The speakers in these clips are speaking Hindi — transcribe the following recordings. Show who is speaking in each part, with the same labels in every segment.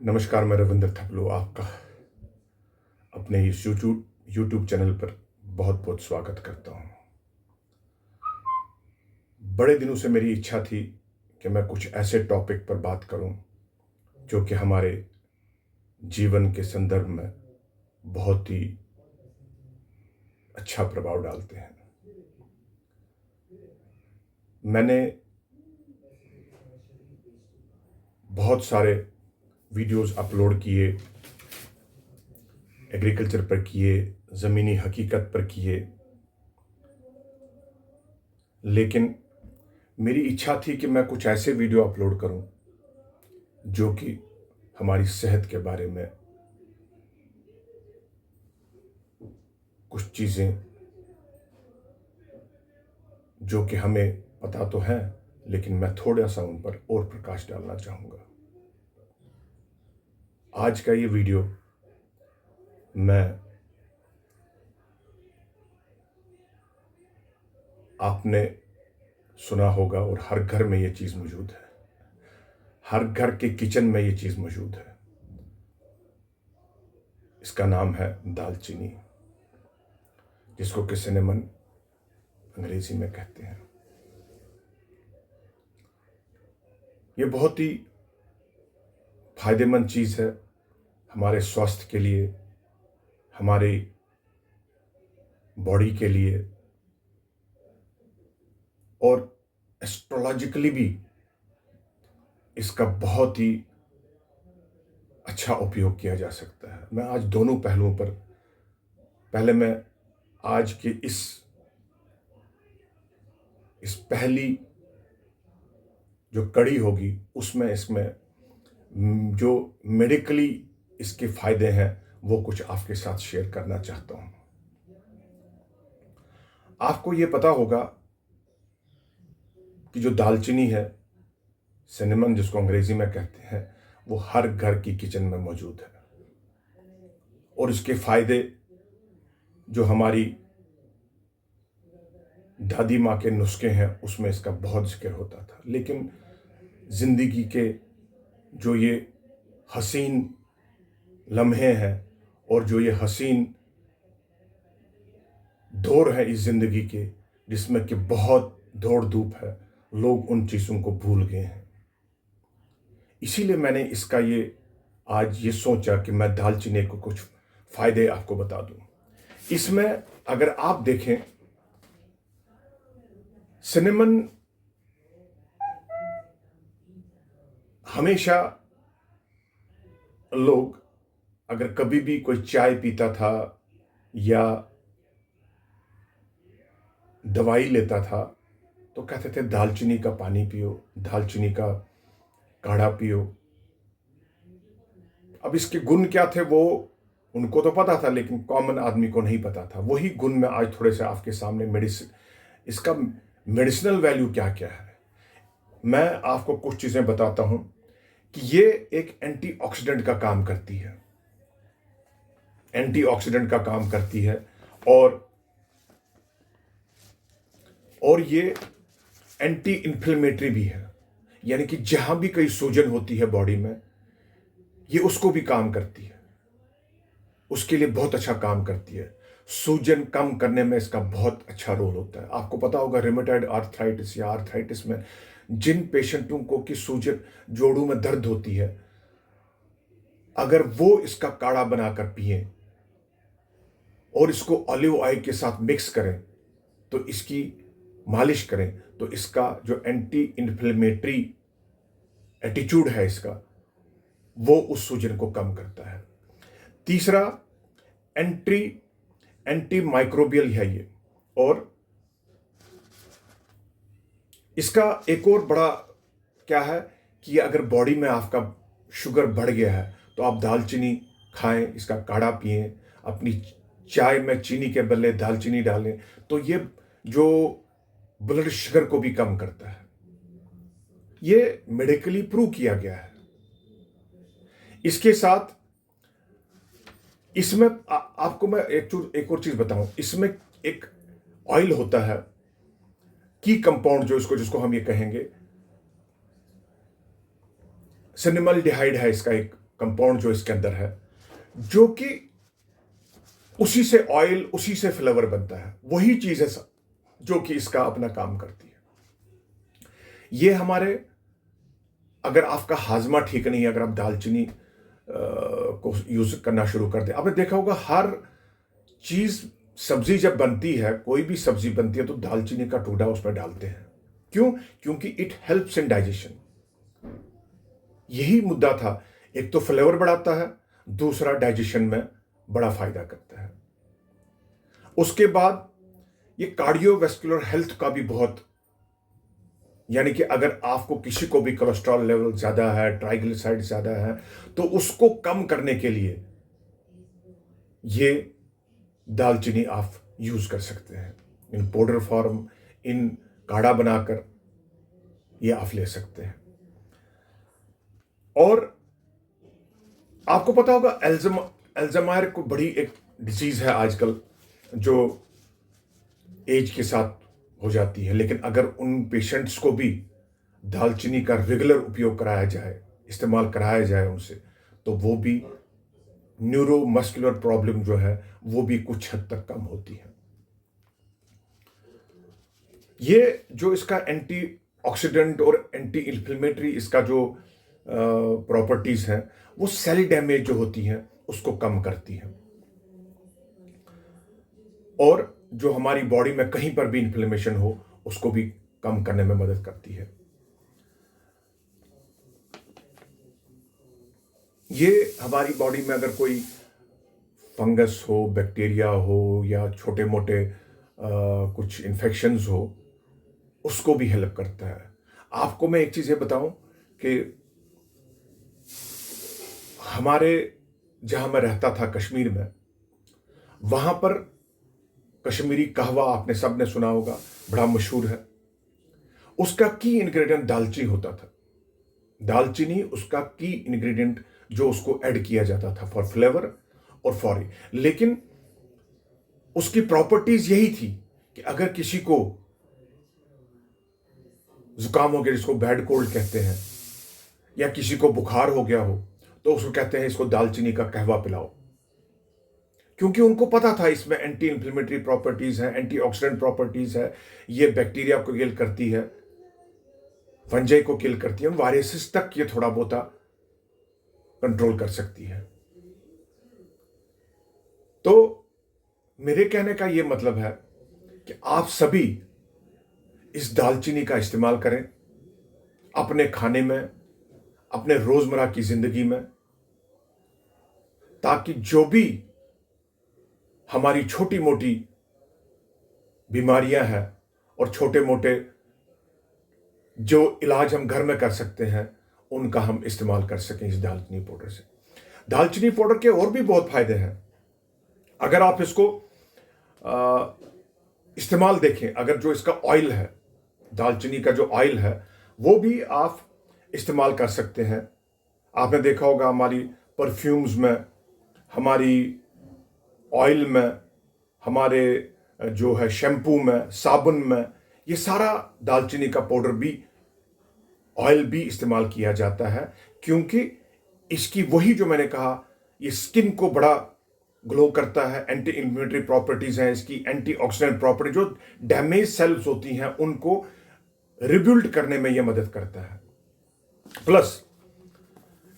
Speaker 1: नमस्कार, मैं रविंद्र थपलू आपका अपने इस यूट्यूब चैनल पर बहुत बहुत स्वागत करता हूँ। बड़े दिनों से मेरी इच्छा थी कि मैं कुछ ऐसे टॉपिक पर बात करूँ जो कि हमारे जीवन के संदर्भ में बहुत ही अच्छा प्रभाव डालते हैं। मैंने बहुत सारे वीडियोस अपलोड किए, एग्रीकल्चर पर किए, ज़मीनी हकीकत पर किए, लेकिन मेरी इच्छा थी कि मैं कुछ ऐसे वीडियो अपलोड करूं जो कि हमारी सेहत के बारे में कुछ चीज़ें जो कि हमें पता तो है, लेकिन मैं थोड़ा सा उन पर और प्रकाश डालना चाहूँगा। आज का ये वीडियो मैं आपने सुना होगा और हर घर में ये चीज़ मौजूद है, हर घर के किचन में ये चीज़ मौजूद है। इसका नाम है दालचीनी, जिसको कि सिनेमन अंग्रेजी में कहते हैं। ये बहुत ही फायदेमंद चीज़ है हमारे स्वास्थ्य के लिए, हमारे बॉडी के लिए, और एस्ट्रोलॉजिकली भी इसका बहुत ही अच्छा उपयोग किया जा सकता है। मैं आज दोनों पहलुओं पर, पहले मैं आज के इस पहली जो कड़ी होगी उसमें जो मेडिकली इसके फायदे हैं वो कुछ आपके साथ शेयर करना चाहता हूं। आपको ये पता होगा कि जो दालचीनी है, सिनेमन जिसको अंग्रेजी में कहते हैं, वो हर घर की किचन में मौजूद है और इसके फायदे जो हमारी दादी माँ के नुस्खे हैं उसमें इसका बहुत जिक्र होता था। लेकिन जिंदगी के जो ये हसीन लम्हे हैं और जो ये हसीन दौर है इस जिंदगी के, जिसमें कि बहुत दौड़ धूप है, लोग उन चीज़ों को भूल गए हैं। इसीलिए मैंने इसका ये आज ये सोचा कि मैं दालचीनी को कुछ फायदे आपको बता दूं। इसमें अगर आप देखें, सिनेमन हमेशा लोग अगर कभी भी कोई चाय पीता था या दवाई लेता था तो कहते थे दालचीनी का पानी पियो, दालचीनी का काढ़ा पियो। अब इसके गुण क्या थे वो उनको तो पता था, लेकिन कॉमन आदमी को नहीं पता था। वही गुण मैं आज थोड़े से आपके सामने इसका मेडिसिनल वैल्यू क्या क्या है, मैं आपको कुछ चीज़ें बताता हूं कि ये एक एंटीऑक्सीडेंट का काम करती है, एंटीऑक्सीडेंट का काम करती है और ये एंटी इन्फ्लेमेटरी भी है। यानी कि जहां भी कोई सूजन होती है बॉडी में, ये उसको भी काम करती है, उसके लिए बहुत अच्छा काम करती है। सूजन कम करने में इसका बहुत अच्छा रोल होता है। आपको पता होगा रिमेटॉइड आर्थराइटिस या आर्थराइटिस में जिन पेशेंटों को कि सूजन, जोड़ों में दर्द होती है, अगर वो इसका काढ़ा बनाकर पिए और इसको ऑलिव ऑयल के साथ मिक्स करें, तो इसकी मालिश करें, तो इसका जो एंटी इन्फ्लेमेटरी एटीट्यूड है इसका, वो उस सूजन को कम करता है। तीसरा, एंटी माइक्रोबियल है ये, और इसका एक और बड़ा क्या है कि अगर बॉडी में आपका शुगर बढ़ गया है तो आप दालचीनी खाएं, इसका काढ़ा पिएं, अपनी चाय में चीनी के बदले दालचीनी डालें, तो ये जो ब्लड शुगर को भी कम करता है। ये मेडिकली प्रूव किया गया है। इसके साथ इसमें आपको मैं एक और चीज बताऊं, इसमें एक ऑयल होता है की कंपाउंड, जिसको हम ये कहेंगे सिनेमल डिहाइड है इसका एक कंपाउंड जो इसके अंदर है, जो कि उसी से ऑयल, उसी से फ्लेवर बनता है, वही चीज है जो कि इसका अपना काम करती है। ये हमारे, अगर आपका हाजमा ठीक नहीं है, अगर आप दालचीनी को यूज करना शुरू कर दें, आपने देखा होगा हर चीज, सब्जी जब बनती है, कोई भी सब्जी बनती है तो दालचीनी का टुकड़ा उसमें डालते हैं। क्यों? क्योंकि इट हेल्प्स इन डाइजेशन। यही मुद्दा था, एक तो फ्लेवर बढ़ाता है, दूसरा डाइजेशन में बड़ा फायदा करता है। उसके बाद ये कार्डियोवैस्कुलर हेल्थ का भी बहुत, यानी कि अगर आपको किसी को भी कोलेस्ट्रॉल लेवल ज्यादा है, ट्राइग्लिसराइड ज्यादा है, तो उसको कम करने के लिए ये दालचीनी आप यूज कर सकते हैं। इन पाउडर फॉर्म, इन काढ़ा बनाकर ये आप ले सकते हैं। और आपको पता होगा अल्जाइमर को बड़ी एक डिजीज है आजकल, जो एज के साथ हो जाती है, लेकिन अगर उन पेशेंट्स को भी दालचीनी का रेगुलर उपयोग कराया जाए, इस्तेमाल कराया जाए उनसे, तो वो भी न्यूरोमस्कुलर प्रॉब्लम जो है वो भी कुछ हद तक कम होती है। ये जो इसका एंटी ऑक्सीडेंट और एंटी इन्फ्लेमेटरी इसका जो प्रॉपर्टीज हैं, वो सेल डैमेज जो होती हैं उसको कम करती है, और जो हमारी बॉडी में कहीं पर भी इन्फ्लेमेशन हो उसको भी कम करने में मदद करती है। ये हमारी बॉडी में अगर कोई फंगस हो, बैक्टीरिया हो, या छोटे मोटे कुछ इन्फेक्शंस हो, उसको भी हेल्प करता है। आपको मैं एक चीज ये बताऊं कि हमारे, जहां मैं रहता था कश्मीर में, वहां पर कश्मीरी कहवा आपने सबने सुना होगा, बड़ा मशहूर है। उसका की इंग्रेडिएंट दालचीनी होता था। दालचीनी उसका की इंग्रेडिएंट जो उसको ऐड किया जाता था फॉर फ्लेवर और फॉर, लेकिन उसकी प्रॉपर्टीज यही थी कि अगर किसी को जुकाम हो गया, जिसको बैड कोल्ड कहते हैं, या किसी को बुखार हो गया हो, तो उसको कहते हैं इसको दालचीनी का कहवा पिलाओ, क्योंकि उनको पता था इसमें एंटी इन्फ्लेमेटरी प्रॉपर्टीज है, एंटीऑक्सीडेंट प्रॉपर्टीज है, ये बैक्टीरिया को किल करती है, फंजाई को किल करती है, वायरसेस तक ये थोड़ा बहुत कंट्रोल कर सकती है। तो मेरे कहने का ये मतलब है कि आप सभी इस दालचीनी का इस्तेमाल करें अपने खाने में, अपने रोजमर्रा की जिंदगी में, ताकि जो भी हमारी छोटी मोटी बीमारियां हैं और छोटे मोटे जो इलाज हम घर में कर सकते हैं, उनका हम इस्तेमाल कर सकें इस दालचीनी पाउडर से। दालचीनी पाउडर के और भी बहुत फायदे हैं। अगर आप इसको इस्तेमाल देखें, अगर जो इसका ऑयल है, दालचीनी का जो ऑयल है, वो भी आप इस्तेमाल कर सकते हैं। आपने देखा होगा हमारी परफ्यूम्स में, हमारी ऑयल में, हमारे जो है शैम्पू में, साबुन में, ये सारा दालचीनी का पाउडर भी, ऑयल भी इस्तेमाल किया जाता है, क्योंकि इसकी वही जो मैंने कहा, ये स्किन को बड़ा ग्लो करता है, एंटी इन्फ्लेमेटरी प्रॉपर्टीज हैं इसकी, एंटीऑक्सीडेंट प्रॉपर्टी, जो डैमेज सेल्स होती हैं उनको रिबिल्ड करने में यह मदद करता है। प्लस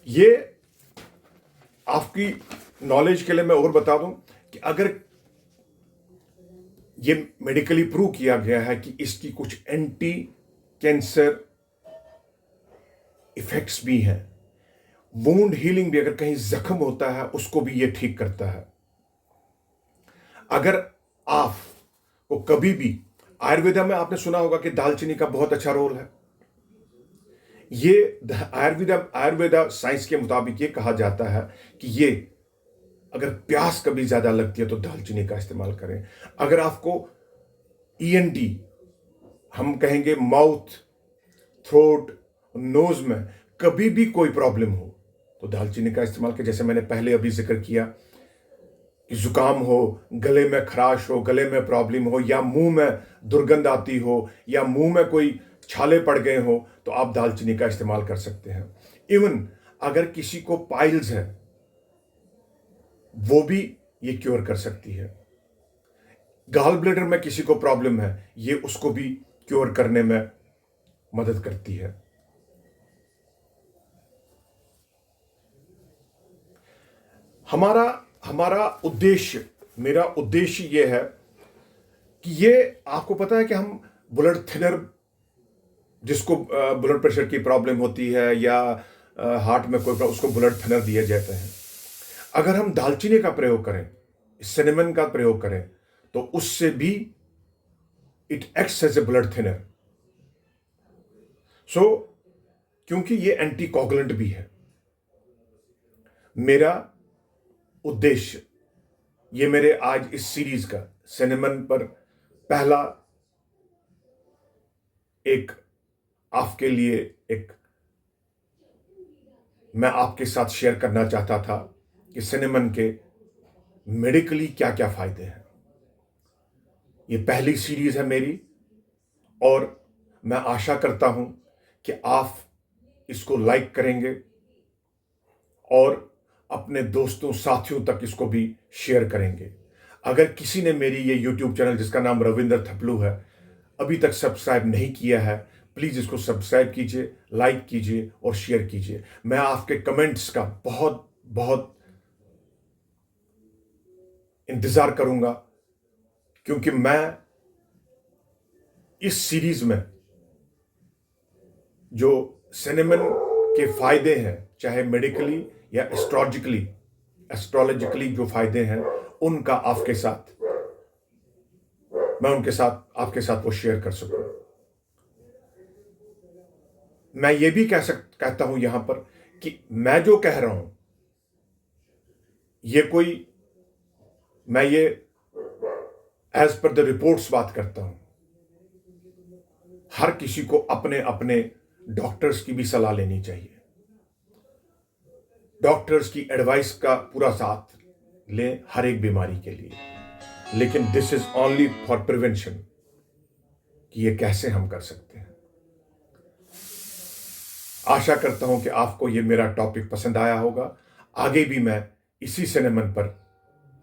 Speaker 1: ये आपकी नॉलेज के लिए मैं और बता दूं कि अगर ये मेडिकली प्रूव किया गया है कि इसकी कुछ एंटी कैंसर इफेक्ट्स भी हैं, वुंड हीलिंग भी, अगर कहीं जख्म होता है उसको भी ये ठीक करता है। अगर आपको कभी भी, आयुर्वेदा में आपने सुना होगा कि दालचीनी का बहुत अच्छा रोल है। ये आयुर्वेदा साइंस के मुताबिक ये कहा जाता है कि ये अगर प्यास कभी ज्यादा लगती है तो दालचीनी का इस्तेमाल करें। अगर आपको ईएनटी, हम कहेंगे माउथ, थ्रोट, नोज में कभी भी कोई प्रॉब्लम हो तो दालचीनी का इस्तेमाल करें। जैसे मैंने पहले अभी जिक्र किया कि जुकाम हो, गले में खराश हो, गले में प्रॉब्लम हो, या मुंह में दुर्गंध आती हो, या मुंह में कोई छाले पड़ गए हो, तो आप दालचीनी का इस्तेमाल कर सकते हैं। इवन अगर किसी को पाइल्स है वो भी ये क्योर कर सकती है। गॉल ब्लैडर में किसी को प्रॉब्लम है, ये उसको भी क्योर करने में मदद करती है। हमारा हमारा उद्देश्य मेरा उद्देश्य ये है कि ये आपको पता है कि हम ब्लड थिनर, जिसको ब्लड प्रेशर की प्रॉब्लम होती है या हार्ट में कोई प्रॉब्लम, उसको ब्लड थिनर दिए जाते हैं। अगर हम दालचीनी का प्रयोग करें, सिनेमन का प्रयोग करें, तो उससे भी it acts as a blood thinner. So क्योंकि ये एंटी कोगुलेंट भी है, मेरा उद्देश्य ये मेरे आज इस सीरीज का सिनेमन पर पहला एक आपके लिए एक मैं आपके साथ शेयर करना चाहता था कि सिनेमन के मेडिकली क्या क्या फायदे हैं। ये पहली सीरीज है मेरी और मैं आशा करता हूं कि आप इसको लाइक करेंगे और अपने दोस्तों साथियों तक इसको भी शेयर करेंगे। अगर किसी ने मेरी ये यूट्यूब चैनल जिसका नाम रविंदर थपलू है अभी तक सब्सक्राइब नहीं किया है, प्लीज इसको सब्सक्राइब कीजिए, लाइक कीजिए और शेयर कीजिए। मैं आपके कमेंट्स का बहुत बहुत इंतजार करूंगा, क्योंकि मैं इस सीरीज में जो सिनेमन के फायदे हैं, चाहे मेडिकली या एस्ट्रोलॉजिकली जो फायदे हैं, उनका आपके साथ आपके साथ वो शेयर कर सकूं। मैं ये भी कहता हूं यहां पर कि मैं जो कह रहा हूं मैं ये एज पर द रिपोर्ट्स बात करता हूं। हर किसी को अपने अपने डॉक्टर्स की भी सलाह लेनी चाहिए। डॉक्टर्स की एडवाइस का पूरा साथ लें हर एक बीमारी के लिए, लेकिन this is only for prevention, कि ये कैसे हम कर सकते हैं। आशा करता हूं कि आपको ये मेरा टॉपिक पसंद आया होगा। आगे भी मैं इसी सिनेमन पर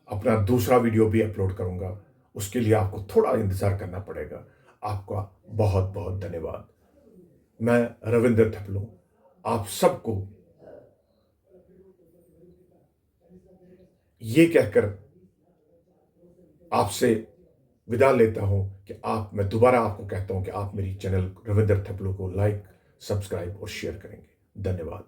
Speaker 1: अपना दूसरा वीडियो भी अपलोड करूंगा, उसके लिए आपको थोड़ा इंतजार करना पड़ेगा। आपका बहुत बहुत धन्यवाद। मैं रविंदर थपलू आप सबको ये कहकर आपसे विदा लेता हूं कि मैं दोबारा आपको कहता हूं कि आप मेरी चैनल रविंदर थपलू को लाइक, सब्सक्राइब और शेयर करेंगे। धन्यवाद।